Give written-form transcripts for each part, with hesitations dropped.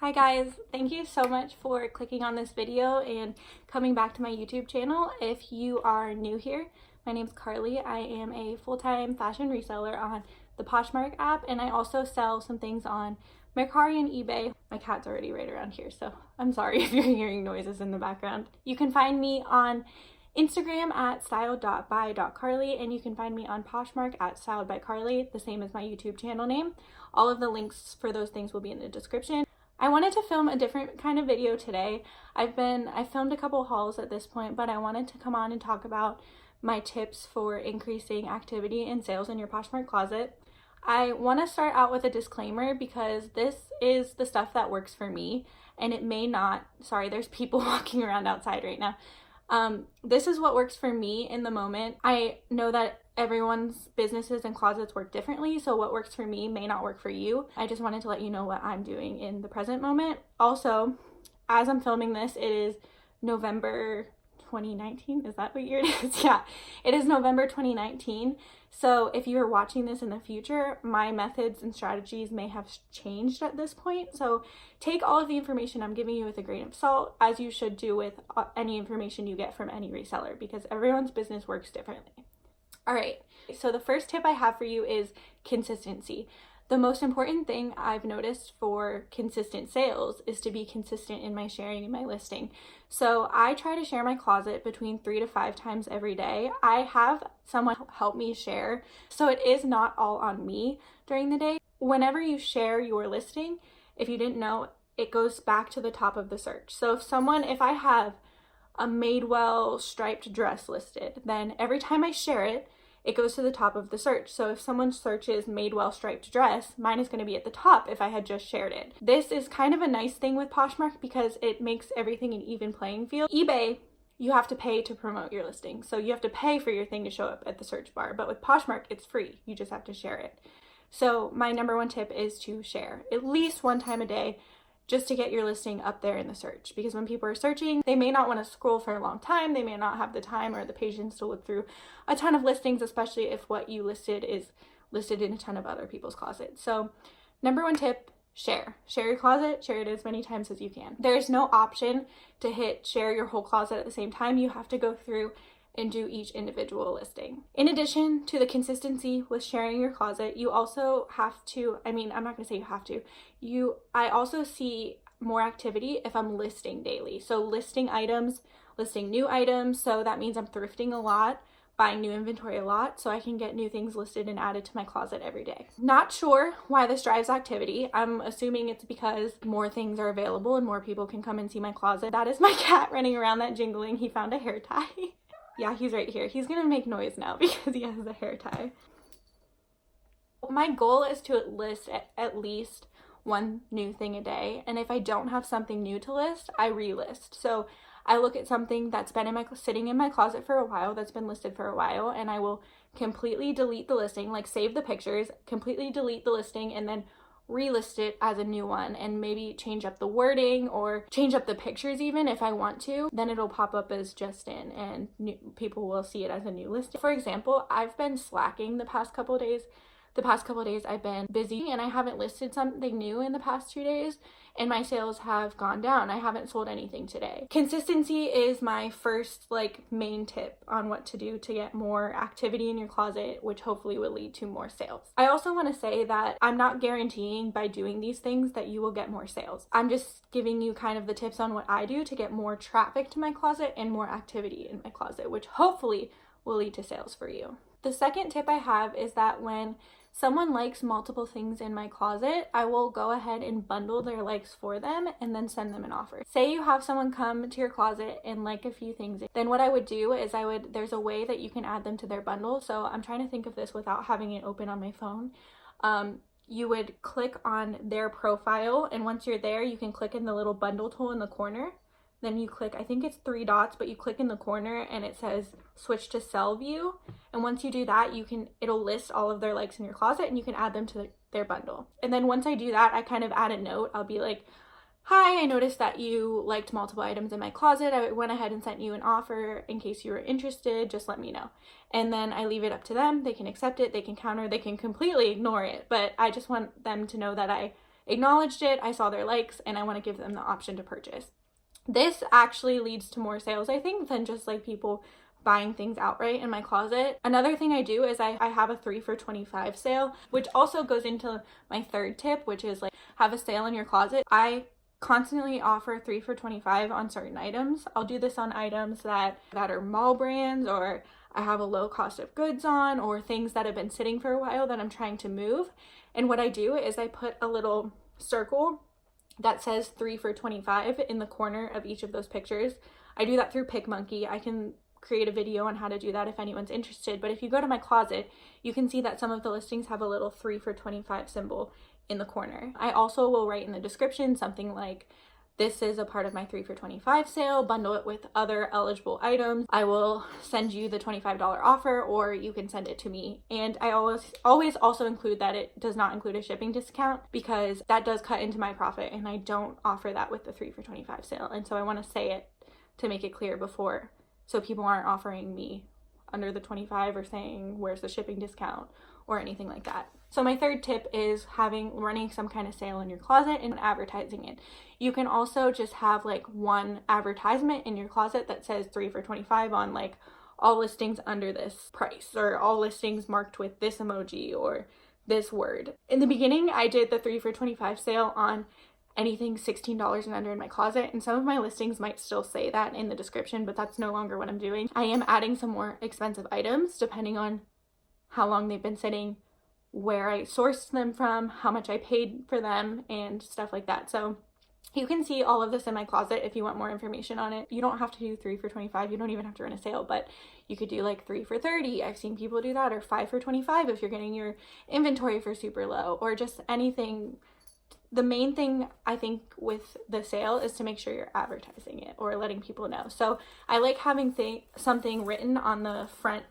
Hi guys, thank you so much for clicking on this video and coming back to my YouTube channel. If you are new here, my name's Carly. I am a full-time fashion reseller on the Poshmark app, and I also sell some things on Mercari and eBay. My cat's already right around here, so I'm sorry if you're hearing noises in the background. You can find me on Instagram at style.by.carli, and you can find me on Poshmark at STYLEDBYCARLI, the same as my YouTube channel name. All of the links for those things will be in the description. I wanted to film a different kind of video today. I filmed a couple hauls at this point, but I wanted to come on and talk about my tips for increasing activity and sales in your Poshmark closet. I want to start out with a disclaimer because this is the stuff that works for me, and it may not. Sorry, there's people walking around outside right now. This is what works for me in the moment. I know that everyone's businesses and closets work differently, so what works for me may not work for you. I just wanted to let you know what I'm doing in the present moment. Also, as I'm filming this, it is November 2019. Is that what year it is? Yeah, it is November 2019. So if you're watching this in the future, my methods and strategies may have changed at this point. So take all of the information I'm giving you with a grain of salt, as you should do with any information you get from any reseller, because everyone's business works differently. All right, so the first tip I have for you is consistency. The most important thing I've noticed for consistent sales is to be consistent in my sharing and my listing. So I try to share my closet between 3 to 5 times every day. I have someone help me share, so it is not all on me during the day. Whenever you share your listing, if you didn't know, it goes back to the top of the search. So if I have a Madewell striped dress listed, then every time I share it, it goes to the top of the search. So if someone searches Madewell striped dress, mine is going to be at the top if I had just shared it. This is kind of a nice thing with Poshmark because it makes everything an even playing field. eBay, you have to pay to promote your listing. So you have to pay for your thing to show up at the search bar. But with Poshmark, it's free. You just have to share it. So my number one tip is to share at least one time a day, just to get your listing up there in the search. Because when people are searching, they may not want to scroll for a long time. They may not have the time or the patience to look through a ton of listings, especially if what you listed is listed in a ton of other people's closets. So number one tip, share. Share your closet, share it as many times as you can. There's no option to hit share your whole closet at the same time. You have to go through and do each individual listing. In addition to the consistency with sharing your closet, you also have to, I'm not going to say you have to, I also see more activity if I'm listing daily. So listing items, listing new items. So that means I'm thrifting a lot, buying new inventory a lot, so I can get new things listed and added to my closet every day. Not sure why this drives activity. I'm assuming it's because more things are available and more people can come and see my closet. That is my cat running around that jingling. He found a hair tie. Yeah, he's right here. He's gonna make noise now because he has a hair tie. My goal is to list at least one new thing a day, and if I don't have something new to list, I relist. So I look at something that's been sitting in my closet for a while, that's been listed for a while, and I will completely delete the listing, like save the pictures, completely delete the listing, and then relist it as a new one, and maybe change up the wording or change up the pictures even if I want to. Then it'll pop up as just in, and people will see it as a new listing. For example, I've been slacking the past couple days. The past couple days I've been busy and I haven't listed something new in the past 2 days, and my sales have gone down. I haven't sold anything today. Consistency is my first main tip on what to do to get more activity in your closet, which hopefully will lead to more sales. I also want to say that I'm not guaranteeing by doing these things that you will get more sales. I'm just giving you kind of the tips on what I do to get more traffic to my closet and more activity in my closet, which hopefully will lead to sales for you. The second tip I have is that when someone likes multiple things in my closet, I will go ahead and bundle their likes for them and then send them an offer. Say you have someone come to your closet and like a few things, then what I would do is there's a way that you can add them to their bundle. So I'm trying to think of this without having it open on my phone. You would click on their profile, and once you're there, you can click in the little bundle tool in the corner. Then you click, I think it's 3 dots, but you click in the corner and it says switch to sell view. And once you do that, it'll list all of their likes in your closet and you can add them to their bundle. And then once I do that, I kind of add a note. I'll be like, hi, I noticed that you liked multiple items in my closet. I went ahead and sent you an offer. In case you were interested, just let me know. And then I leave it up to them. They can accept it, they can counter, they can completely ignore it. But I just want them to know that I acknowledged it, I saw their likes, and I want to give them the option to purchase. This actually leads to more sales, I think, than just like people buying things outright in my closet. Another thing I do is I have a 3 for $25 sale, which also goes into my third tip, which is like have a sale in your closet. I constantly offer 3 for $25 on certain items. I'll do this on items that are mall brands, or I have a low cost of goods on, or things that have been sitting for a while that I'm trying to move. And what I do is I put a little circle that says 3 for $25 in the corner of each of those pictures. I do that through PicMonkey. I can create a video on how to do that if anyone's interested, but if you go to my closet, you can see that some of the listings have a little 3 for $25 symbol in the corner. I also will write in the description something like, this is a part of my 3 for $25 sale, bundle it with other eligible items. I will send you the $25 offer, or you can send it to me. And I always also include that it does not include a shipping discount, because that does cut into my profit, and I don't offer that with the 3 for $25 sale. And so I want to say it to make it clear before, so people aren't offering me under the 25 or saying where's the shipping discount or anything like that. So my third tip is running some kind of sale in your closet and advertising it. You can also just have like one advertisement in your closet that says 3 for $25 on like all listings under this price, or all listings marked with this emoji or this word. In the beginning, I did the 3 for $25 sale on anything $16 and under in my closet, and some of my listings might still say that in the description, but that's no longer what I'm doing. I am adding some more expensive items depending on how long they've been sitting, where I sourced them from, how much I paid for them, and stuff like that. So you can see all of this in my closet if you want more information on it. You don't have to do 3 for $25. You don't even have to run a sale, but you could do like 3 for $30. I've seen people do that, or 5 for $25 if you're getting your inventory for super low, or just anything. The main thing I think with the sale is to make sure you're advertising it or letting people know. So I like having something written on the front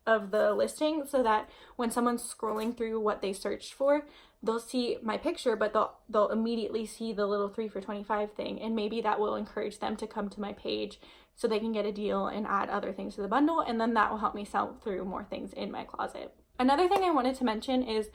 of the listing, so that when someone's scrolling through what they searched for, they'll see my picture, but they'll immediately see the little 3 for $25 thing, and maybe that will encourage them to come to my page so they can get a deal and add other things to the bundle, and then that will help me sell through more things in my closet. Another thing I wanted to mention is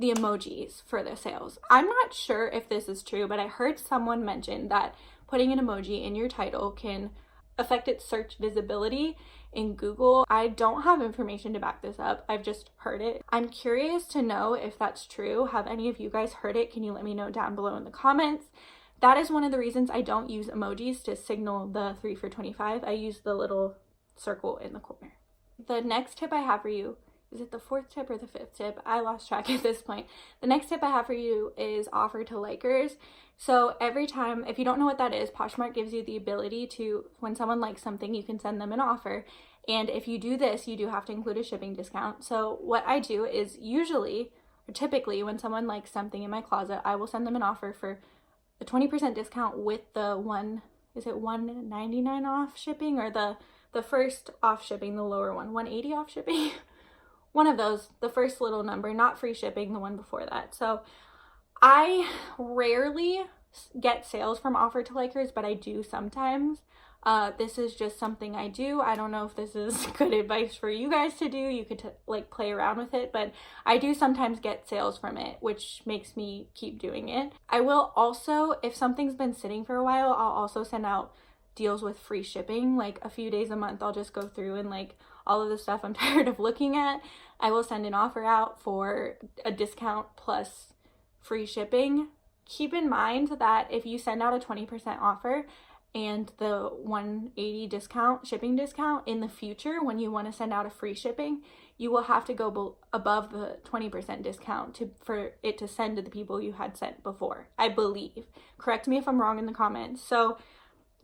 the emojis for the sales. I'm not sure if this is true, but I heard someone mention that putting an emoji in your title can affect its search visibility in Google. I don't have information to back this up. I've just heard it. I'm curious to know if that's true. Have any of you guys heard it? Can you let me know down below in the comments? That is one of the reasons I don't use emojis to signal the 3 for $25. I use the little circle in the corner. The next tip I have for you, is it the fourth tip or the fifth tip? I lost track at this point. The next tip I have for you is offer to likers. So every time, if you don't know what that is, Poshmark gives you the ability to, when someone likes something, you can send them an offer. And if you do this, you do have to include a shipping discount. So what I do is usually, or typically, when someone likes something in my closet, I will send them an offer for a 20% discount with the $199 off shipping, or the first off shipping, the lower one, $180 off shipping. One of those, the first little number, not free shipping, the one before that. So I rarely get sales from offer to likers, but I do sometimes. This is just something I do. I don't know if this is good advice for you guys to do. You could like play around with it, but I do sometimes get sales from it, which makes me keep doing it. I will also, if something's been sitting for a while, I'll also send out deals with free shipping. Like a few days a month, I'll just go through and like all of the stuff I'm tired of looking at, I will send an offer out for a discount plus free shipping. Keep in mind that if you send out a 20% offer and the $180 discount, shipping discount, in the future when you want to send out a free shipping, you will have to go above the 20% discount for it to send to the people you had sent before, I believe. Correct me if I'm wrong in the comments. So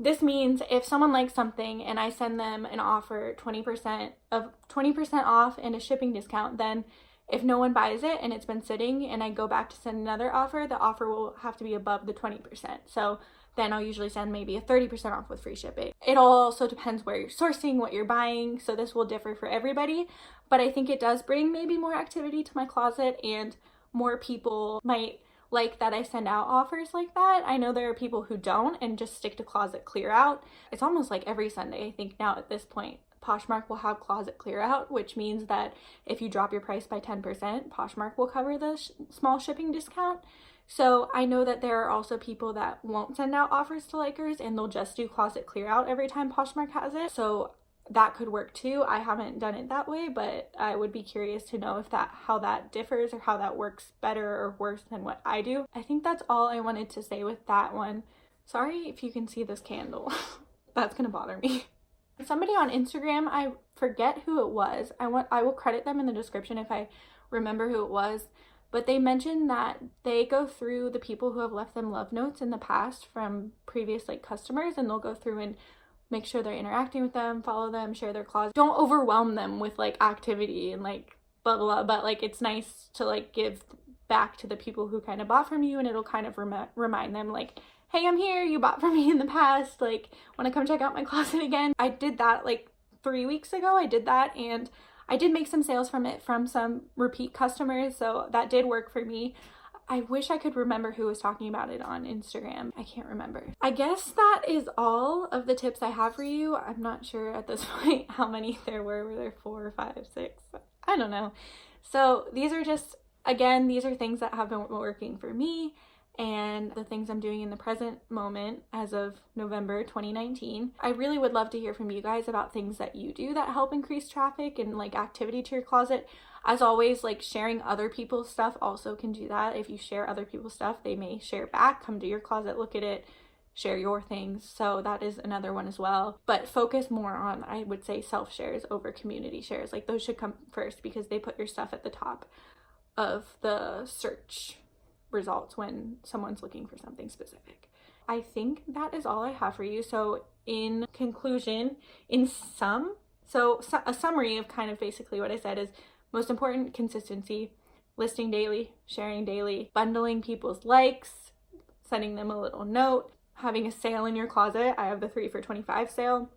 this means if someone likes something and I send them an offer 20% off and a shipping discount, then if no one buys it and it's been sitting and I go back to send another offer, the offer will have to be above the 20%. So then I'll usually send maybe a 30% off with free shipping. It all also depends where you're sourcing, what you're buying, so this will differ for everybody, but I think it does bring maybe more activity to my closet, and more people might like that I send out offers like that. I know there are people who don't and just stick to closet clear out. It's almost like every Sunday, I think now at this point, Poshmark will have closet clear out, which means that if you drop your price by 10%, Poshmark will cover the small shipping discount. So I know that there are also people that won't send out offers to likers and they'll just do closet clear out every time Poshmark has it. So that could work too. I haven't done it that way, but I would be curious to know if how that differs or how that works better or worse than what I do. I think that's all I wanted to say with that one. Sorry if you can see this candle. That's gonna bother me. Somebody on Instagram, I forget who it was. I will credit them in the description if I remember who it was. But they mentioned that they go through the people who have left them love notes in the past from previous like customers, and they'll go through and make sure they're interacting with them, follow them, share their closet. Don't overwhelm them with like activity and like blah blah, but like it's nice to like give back to the people who kind of bought from you, and it'll kind of remind them like, hey, I'm here, you bought from me in the past, like want to come check out my closet again. I did that like 3 weeks ago. I did that and I did make some sales from it from some repeat customers, so that did work for me. I wish I could remember who was talking about it on Instagram. I can't remember. I guess that is all of the tips I have for you. I'm not sure at this point how many there were. Were there 4 or 5, 6? I don't know. So these are just, again, these are things that have been working for me and the things I'm doing in the present moment as of November 2019. I really would love to hear from you guys about things that you do that help increase traffic and like activity to your closet. As always, like sharing other people's stuff also can do that. If you share other people's stuff, they may share back, come to your closet, look at it, share your things. So that is another one as well. But focus more on, I would say, self-shares over community shares. Like those should come first because they put your stuff at the top of the search results when someone's looking for something specific. I think that is all I have for you. So in conclusion, a summary of kind of basically what I said is most important, consistency, listing daily, sharing daily, bundling people's likes, sending them a little note, having a sale in your closet. I have the 3 for $25 sale.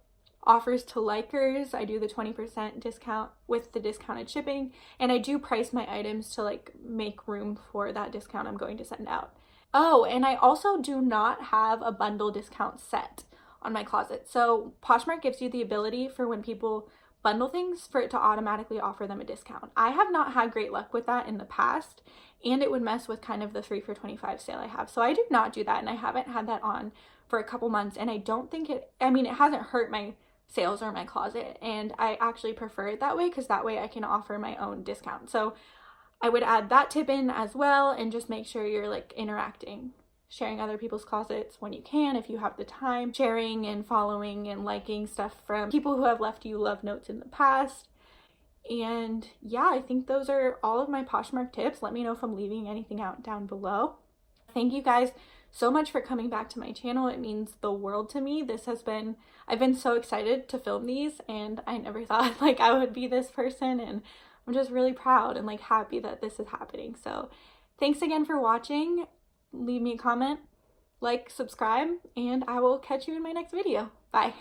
Offers to likers, I do the 20% discount with the discounted shipping, and I do price my items to like make room for that discount I'm going to send out. Oh, and I also do not have a bundle discount set on my closet. So Poshmark gives you the ability for when people bundle things for it to automatically offer them a discount. I have not had great luck with that in the past, and it would mess with kind of the 3 for $25 sale I have. So I do not do that, and I haven't had that on for a couple months, and I don't think it hasn't hurt my sales or my closet, and I actually prefer it that way because that way I can offer my own discount. So I would add that tip in as well, and just make sure you're like interacting, sharing other people's closets when you can, if you have the time, sharing and following and liking stuff from people who have left you love notes in the past. And yeah, I think those are all of my Poshmark tips. Let me know if I'm leaving anything out down below. Thank you guys so much for coming back to my channel. It means the world to me. I've been so excited to film these, and I never thought like I would be this person, and I'm just really proud and like happy that this is happening. So thanks again for watching. Leave me a comment, like, subscribe, and I will catch you in my next video. Bye.